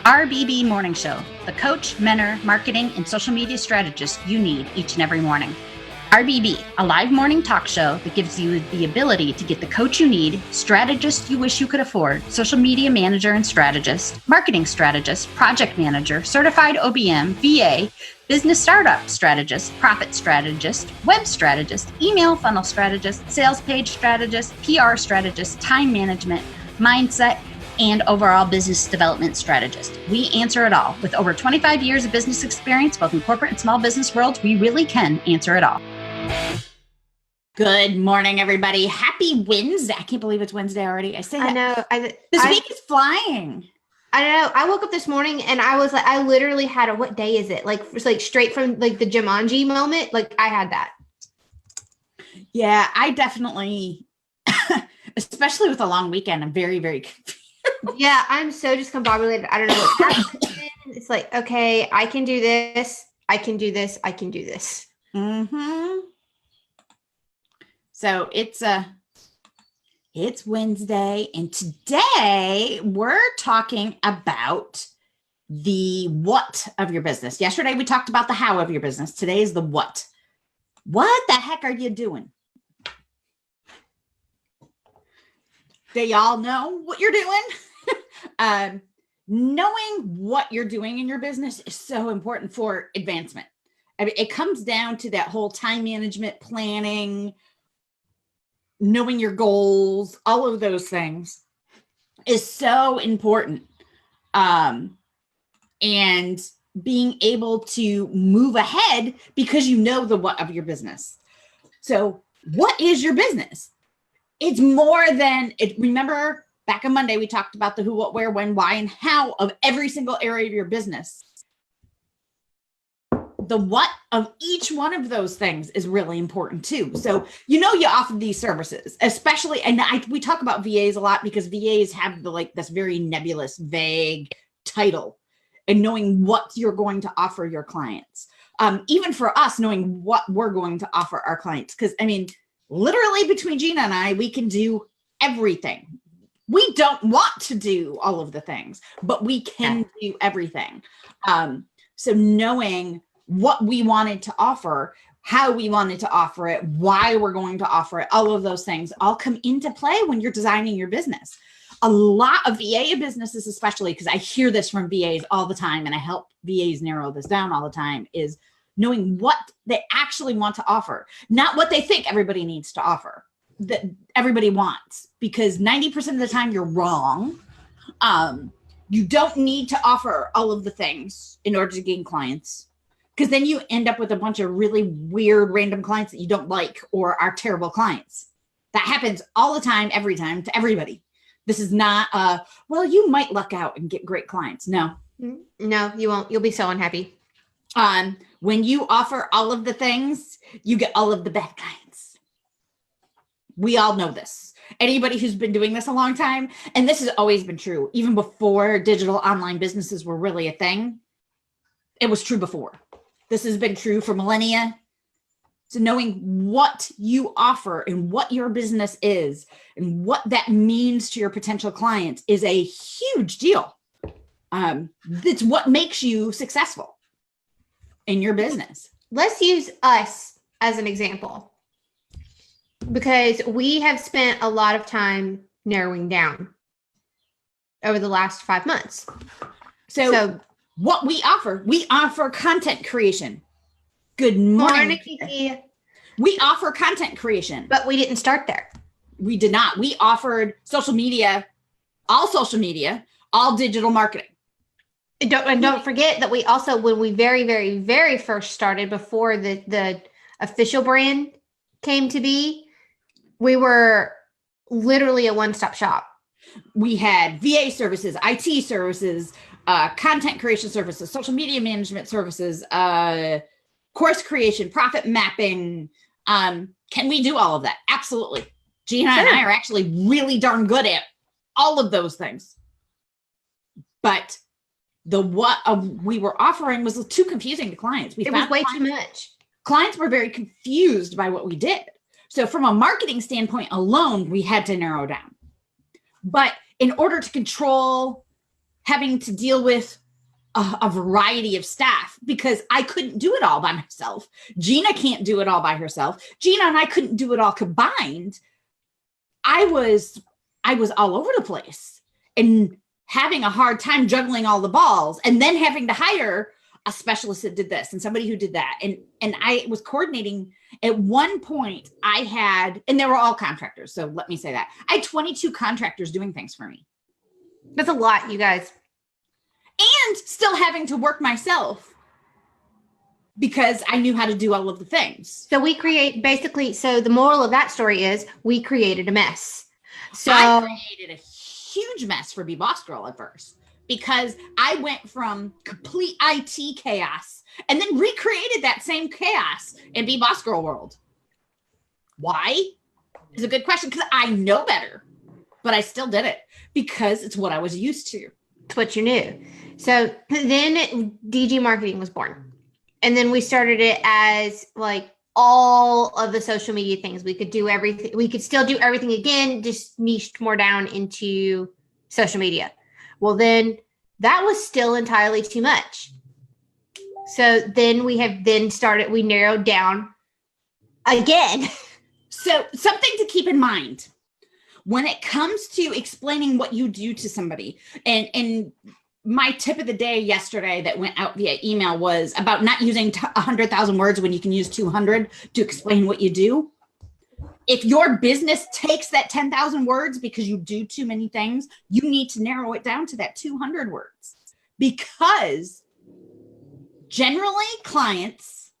RBB Morning Show, the coach, mentor, marketing, and social media strategist you need each and every morning. RBB, a live morning talk show that gives you the ability to get the coach you need, strategist you wish you could afford, social media manager and strategist, marketing strategist, project manager, certified OBM, VA, business startup strategist, profit strategist, web strategist, email funnel strategist, sales page strategist, PR strategist, time management, mindset, and overall business development strategist. We answer it all. With over 25 years of business experience, both in corporate and small business worlds, we really can answer it all. Good morning, everybody. Happy Wednesday. I can't believe it's Wednesday already. I say that. I know. This week is flying. I don't know. I woke up this morning and I was like, I literally had what day is it? Like, it's like straight from like the Jumanji moment. Like I had that. Yeah, I definitely, especially with a long weekend, I'm very, very confused. Yeah, I'm so discombobulated. I don't know what's happening. It's like, okay, I can do this. I can do this. I can do this. Mm-hmm. So it's Wednesday, and today we're talking about the what of your business. Yesterday we talked about the how of your business. Today is the what. What the heck are you doing? Do y'all know what you're doing? Knowing what you're doing in your business is so important for advancement. I mean, it comes down to that whole time management, planning, knowing your goals, all of those things is so important. And being able to move ahead because you know the what of your business. So what is your business? It's more than it. Remember back on Monday, we talked about the who, what, where, when, why, and how of every single area of your business. The what of each one of those things is really important too. So, you offer these services, especially, and we talk about VAs a lot because VAs have this very nebulous, vague title, and knowing what you're going to offer your clients. Even for us, knowing what we're going to offer our clients. Because literally between Gina and I, we can do everything. We don't want to do all of the things, but we can do everything. So knowing what we wanted to offer, how we wanted to offer it, why we're going to offer it, all of those things all come into play when you're designing your business. A lot of VA businesses, especially because I hear this from VAs all the time, and I help VAs narrow this down all the time, is knowing what they actually want to offer, not what they think everybody needs to offer, that everybody wants, because 90% of the time you're wrong. You don't need to offer all of the things in order to gain clients, because then you end up with a bunch of really weird random clients that you don't like or are terrible clients. That happens all the time, every time, to everybody. This is not well, you might luck out and get great clients. No, you won't. You'll be so unhappy. When you offer all of the things, you get all of the bad clients. We all know this. Anybody who's been doing this a long time, and this has always been true, even before digital online businesses were really a thing. It was true before. This has been true for millennia. So knowing what you offer and what your business is and what that means to your potential clients is a huge deal. It's what makes you successful in your business. Let's use us as an example, because we have spent a lot of time narrowing down over the last 5 months. So what we offer content creation. Good morning. Kiki. We offer content creation. But we didn't start there. We did not. We offered social media, all digital marketing. Don't forget that we also, when we very, very, very first started, before the official brand came to be, we were literally a one-stop shop. We had VA services, IT services, content creation services, social media management services, course creation, profit mapping. Can we do all of that? Absolutely. Gina and I are actually really darn good at all of those things. But the what we were offering was too confusing to clients. It was way too much. Clients were very confused by what we did. So from a marketing standpoint alone, we had to narrow down. But in order to control having to deal with a variety of staff because I couldn't do it all by myself. Gina can't do it all by herself. Gina and I couldn't do it all combined. I was all over the place and having a hard time juggling all the balls, and then having to hire a specialist that did this and somebody who did that. And I was coordinating. At one point I had, and they were all contractors. So let me say that I had 22 contractors doing things for me. That's a lot, you guys. And still having to work myself because I knew how to do all of the things. So we create basically, so the moral of that story is we created a mess. So I created a huge mess for Be Boss Girl at first because I went from complete IT chaos and then recreated that same chaos in Be Boss Girl world. Why? Is a good question because I know better, but I still did it because it's what I was used to. It's what you knew. So then DG Marketing was born. And then we started it as like all of the social media things. We could do everything. We could still do everything again, just niched more down into social media. Well, then that was still entirely too much. So then we narrowed down again. So something to keep in mind when it comes to explaining what you do to somebody, and my tip of the day yesterday that went out via email was about not using 100,000 words when you can use 200 to explain what you do. If your business takes that 10,000 words because you do too many things, you need to narrow it down to that 200 words because generally clients,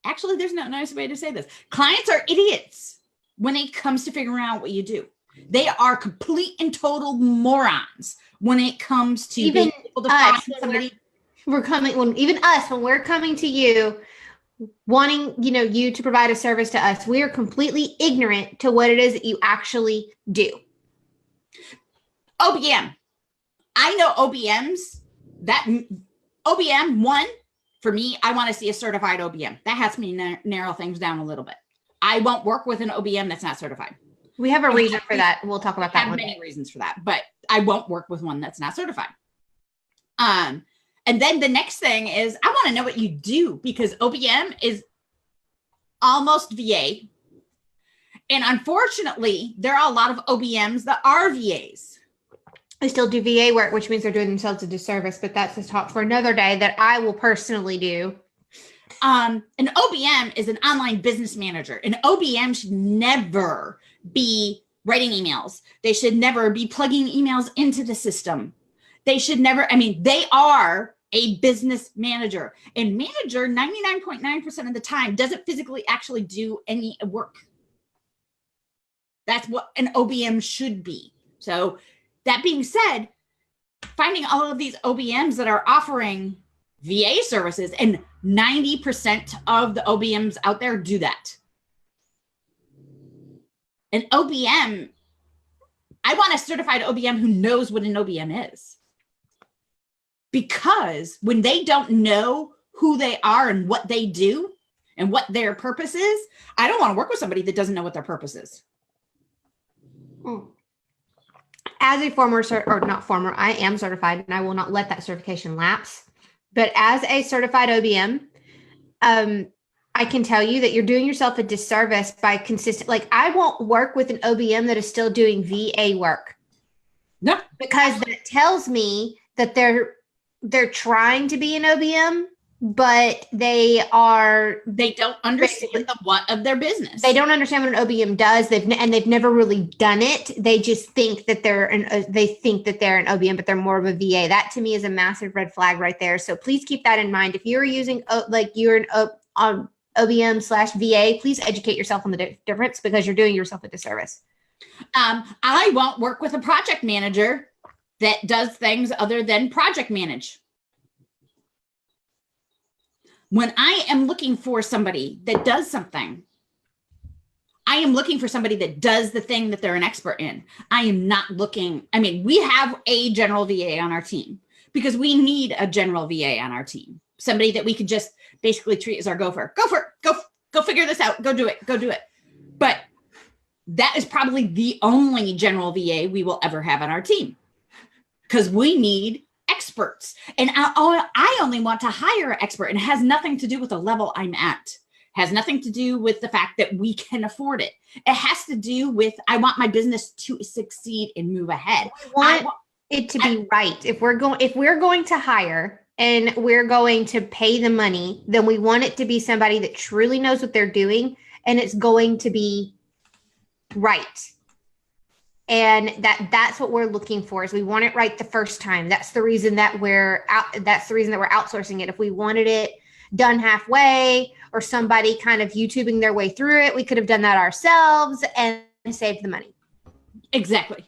actually there's no nice way to say this. Clients are idiots when it comes to figuring out what you do. They are complete and total morons when it comes to even being able to find somebody. When we're coming to you, wanting, you to provide a service to us, we are completely ignorant to what it is that you actually do. OBM. I know OBMs. That OBM, one, for me, I want to see a certified OBM. That has me narrow things down a little bit. I won't work with an OBM that's not certified. We have a reason for that. We'll talk about that. I have many reasons for that, but I won't work with one that's not certified. And then the next thing is I want to know what you do because OBM is almost VA. And unfortunately, there are a lot of OBMs that are VAs. They still do VA work, which means they're doing themselves a disservice, but that's a talk for another day that I will personally do. An OBM is an online business manager. An OBM should never be writing emails. They should never be plugging emails into the system. They should never, they are a business manager. And manager, 99.9% of the time, doesn't physically actually do any work. That's what an OBM should be. So that being said, finding all of these OBMs that are offering VA services, and 90% of the OBMs out there do that. An OBM, I want a certified OBM who knows what an OBM is. Because when they don't know who they are and what they do and what their purpose is, I don't want to work with somebody that doesn't know what their purpose is. As a I am certified and I will not let that certification lapse. But as a certified OBM, I can tell you that you're doing yourself a disservice by I won't work with an OBM that is still doing VA work. No. Because that tells me that they're trying to be an OBM, but they don't understand the what of their business. They don't understand what an OBM does. They've never really done it. They just think that they're an OBM, but they're more of a VA. That to me is a massive red flag right there. So please keep that in mind. If you're using you're an OBM/VA, please educate yourself on the difference because you're doing yourself a disservice. I won't work with a project manager that does things other than project manage. When I am looking for somebody that does something, I am looking for somebody that does the thing that they're an expert in. I am not looking, we have a general VA on our team because we need a general VA on our team. Somebody that we could just basically treat as our gopher. Go for it. Go figure this out. Go do it. But that is probably the only general VA we will ever have on our team because we need experts. And I only want to hire an expert. And it has nothing to do with the level I'm at. Has nothing to do with the fact that we can afford it. It has to do with, I want my business to succeed and move ahead. I want it to be right. If we're going to hire and we're going to pay the money, then we want it to be somebody that truly knows what they're doing, and it's going to be right. And that's what we're looking for, is we want it right the first time. That's the reason that we're outsourcing it. If we wanted it done halfway, or somebody kind of YouTubing their way through it, we could have done that ourselves and saved the money. Exactly.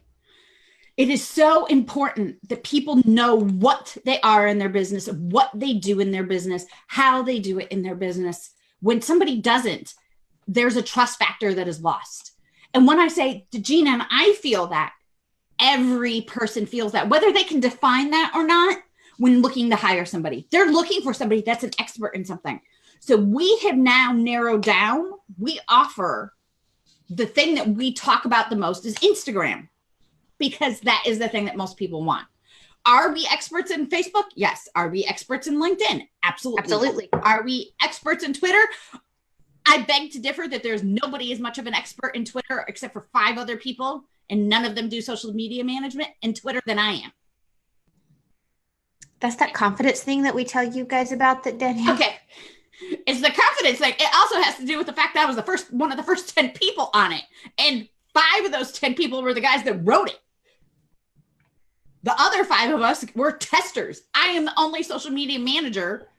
It is so important that people know what they are in their business, what they do in their business, how they do it in their business. When somebody doesn't, there's a trust factor that is lost. And when I say to Gina, and I feel that, every person feels that, whether they can define that or not, when looking to hire somebody. They're looking for somebody that's an expert in something. So we have now narrowed down, we offer the thing that we talk about the most is Instagram, because that is the thing that most people want. Are we experts in Facebook? Yes. Are we experts in LinkedIn? Absolutely. Absolutely. Are we experts in Twitter? I beg to differ that there's nobody as much of an expert in Twitter except for 5 other people, and none of them do social media management in Twitter than I am. That's that confidence thing that we tell you guys about, that Danielle. Okay. It's the confidence thing. It also has to do with the fact that I was one of the first 10 people on it. And 5 of those 10 people were the guys that wrote it. The other 5 of us were testers. I am the only social media manager,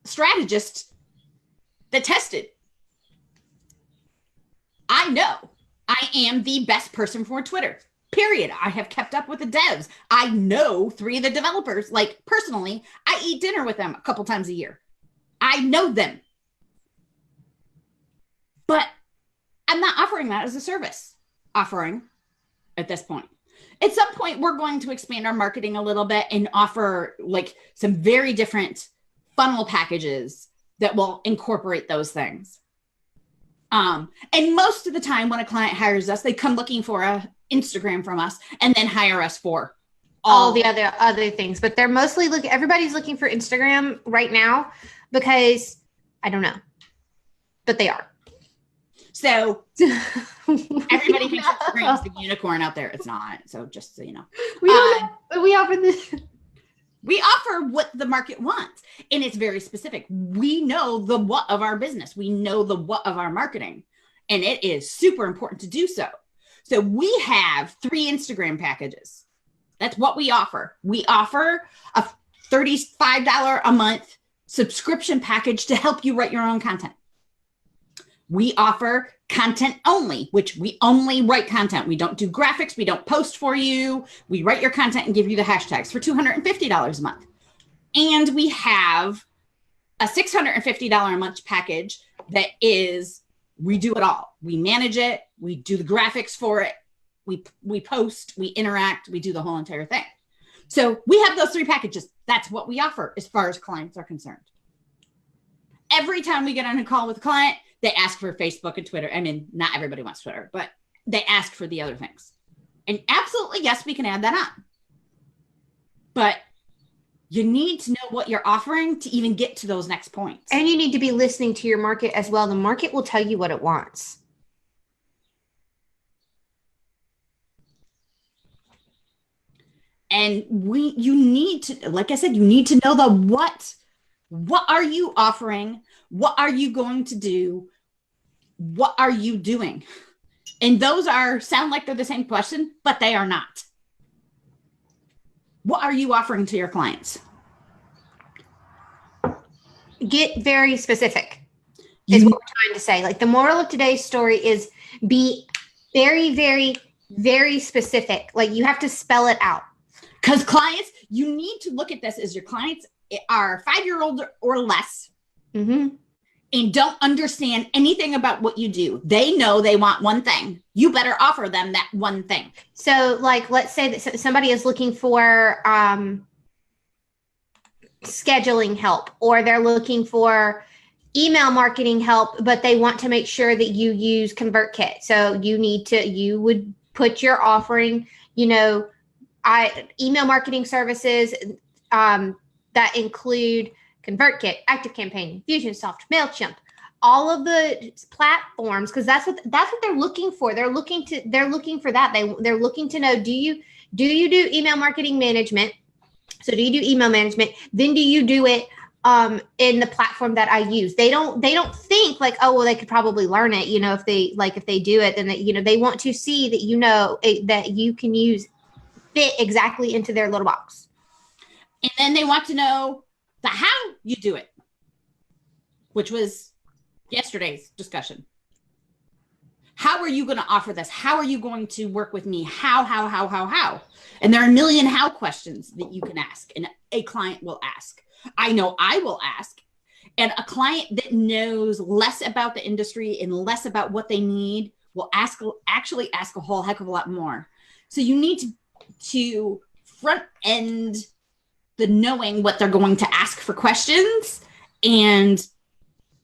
strategist that tested. I know I am the best person for Twitter. Period. I have kept up with the devs. I know 3 of the developers, like personally. I eat dinner with them a couple times a year. I know them. But I'm not offering that as a service offering at this point. At some point, we're going to expand our marketing a little bit and offer like some very different funnel packages that will incorporate those things. And most of the time when a client hires us, they come looking for a Instagram from us and then hire us for all the other things. But they're mostly everybody's looking for Instagram right now because I don't know, but they are. So everybody thinks Instagram is the unicorn out there. It's not. So just so you know, we offer this. We offer what the market wants, and it's very specific. We know the what of our business. We know the what of our marketing, and it is super important to do so. So we have 3 Instagram packages. That's what we offer. We offer a $35 a month subscription package to help you write your own content. We offer content only, which we only write content. We don't do graphics. We don't post for you. We write your content and give you the hashtags for $250 a month. And we have a $650 a month package that is, we do it all. We manage it. We do the graphics for it. We post, we interact, we do the whole entire thing. So we have those 3 packages. That's what we offer as far as clients are concerned. Every time we get on a call with a client, they ask for Facebook and Twitter. I mean, not everybody wants Twitter, but they ask for the other things. And absolutely, yes, we can add that on. But you need to know what you're offering to even get to those next points. And you need to be listening to your market as well. The market will tell you what it wants. And you need to, like I said, you need to know the what. What are you offering? What are you going to do? What are you doing? And those sound like they're the same question, but they are not. What are you offering to your clients? Get very specific is what we're trying to say. Like the moral of today's story is be very, very, very specific. Like you have to spell it out. Because clients, you need to look at this as your clients are 5-year-old or less, and don't understand anything about what you do. They know they want one thing. You better offer them that one thing. So like, let's say that somebody is looking for scheduling help, or they're looking for email marketing help, but they want to make sure that you use ConvertKit. So you would put your offering, email marketing services, that include ConvertKit, ActiveCampaign, Infusionsoft, MailChimp, all of the platforms, because that's what they're looking for. They're looking for that. They're looking to know, do you do email marketing management? So do you do email management? Then do you do it in the platform that I use? They don't think like, oh, well, they could probably learn it, if they do it, then they want to see that, that you can fit exactly into their little box. And then they want to know the how you do it, which was yesterday's discussion. How are you going to offer this? How are you going to work with me? How? And there are a million how questions that you can ask, and a client will ask. I know I will ask. And a client that knows less about the industry and less about what they need will actually ask a whole heck of a lot more. So you need to front end the knowing what they're going to ask for questions and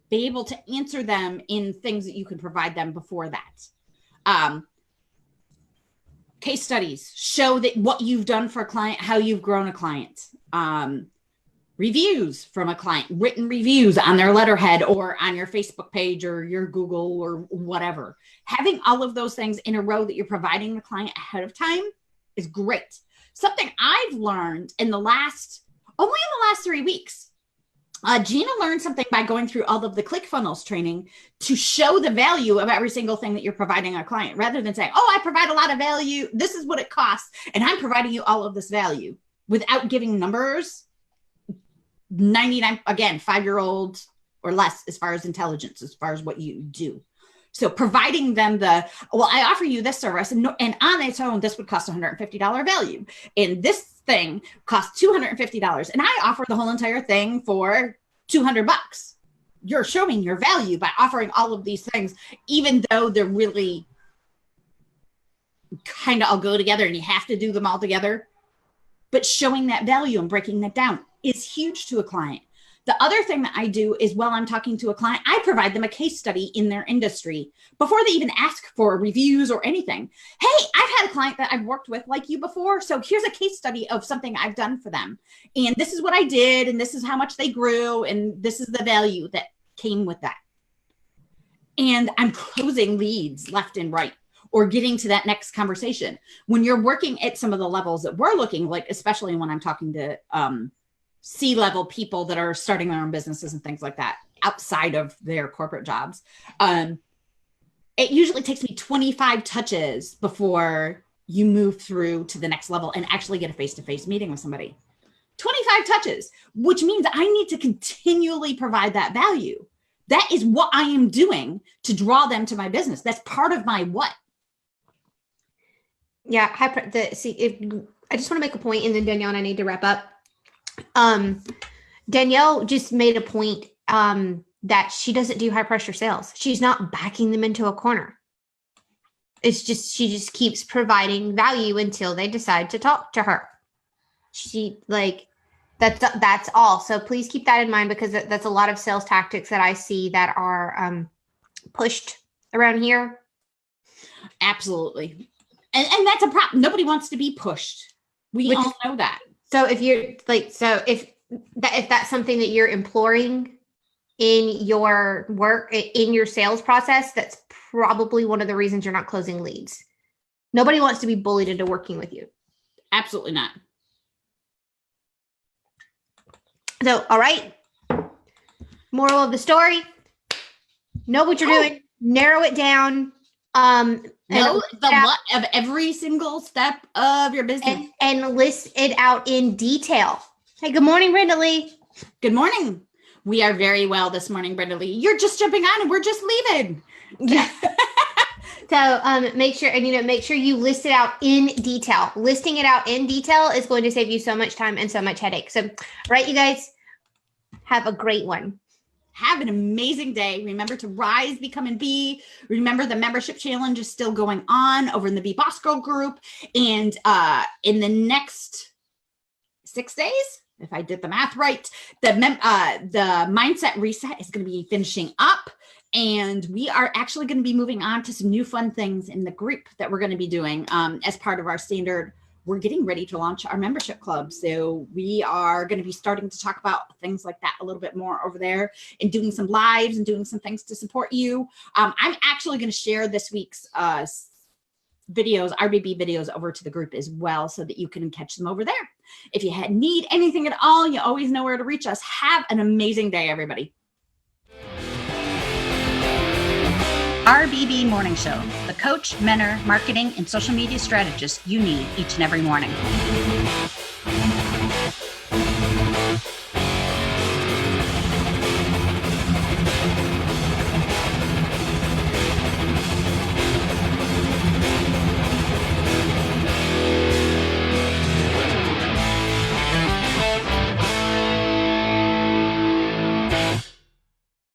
be able to answer them in things that you can provide them before that. Case studies show that what you've done for a client, how you've grown a client. Reviews from a client, written reviews on their letterhead or on your Facebook page or your Google or whatever. Having all of those things in a row that you're providing the client ahead of time is great. Something I've learned only in the last 3 weeks. Gina learned something by going through all of the ClickFunnels training to show the value of every single thing that you're providing a client, rather than saying, oh, I provide a lot of value. This is what it costs. And I'm providing you all of this value without giving numbers. 99, again, 5-year-old or less, as far as intelligence, as far as what you do. So providing them I offer you this service, and on its own, this would cost $150 value. And this thing costs $250. And I offer the whole entire thing for $200. You're showing your value by offering all of these things, even though they're really kind of all go together and you have to do them all together. But showing that value and breaking that down is huge to a client. The other thing that I do is, while I'm talking to a client, I provide them a case study in their industry before they even ask for reviews or anything. Hey, I've had a client that I've worked with like you before. So here's a case study of something I've done for them. And this is what I did. And this is how much they grew. And this is the value that came with that. And I'm closing leads left and right, or getting to that next conversation. When you're working at some of the levels that we're looking, like, especially when I'm talking to C-level people that are starting their own businesses and things like that outside of their corporate jobs, it usually takes me 25 touches before you move through to the next level and actually get a face-to-face meeting with somebody. 25 touches, which means I need to continually provide that value. That is what I am doing to draw them to my business. That's part of my what. Yeah. I just want to make a point, and then Danielle and I need to wrap up. Danielle just made a point that she doesn't do high pressure sales. She's not backing them into a corner. It's just, she just keeps providing value until they decide to talk to her. That's all. So please keep that in mind, because that's a lot of sales tactics that I see that are pushed around here. Absolutely. And that's a problem. Nobody wants to be pushed. We all know that. So if you're if that's something that you're imploring in your work, in your sales process, that's probably one of the reasons you're not closing leads. Nobody wants to be bullied into working with you. Absolutely not. So, all right. Moral of the story: know what you're doing, narrow it down. Know the what of every single step of your business and list it out in detail. Hey, good morning, Brenda Lee. Good morning. We are very well this morning, Brenda Lee. You're just jumping on and we're just leaving. Yeah. So make sure you list it out in detail. Listing it out in detail is going to save you so much time and so much headache. So, right, you guys, have a great one. Have an amazing day. Remember to rise, become, and be. Remember, the membership challenge is still going on over in the Be Boss Girl group. And in the next 6 days, if I did the math right, the mindset reset is going to be finishing up. And we are actually going to be moving on to some new fun things in the group that we're going to be doing as part of our standard we're getting ready to launch our membership club. So we are going to be starting to talk about things like that a little bit more over there, and doing some lives and doing some things to support you. I'm actually going to share this week's videos, RBB videos, over to the group as well, so that you can catch them over there. If you need anything at all, you always know where to reach us. Have an amazing day, everybody. RBB Morning Show, the coach, mentor, marketing, and social media strategist you need each and every morning.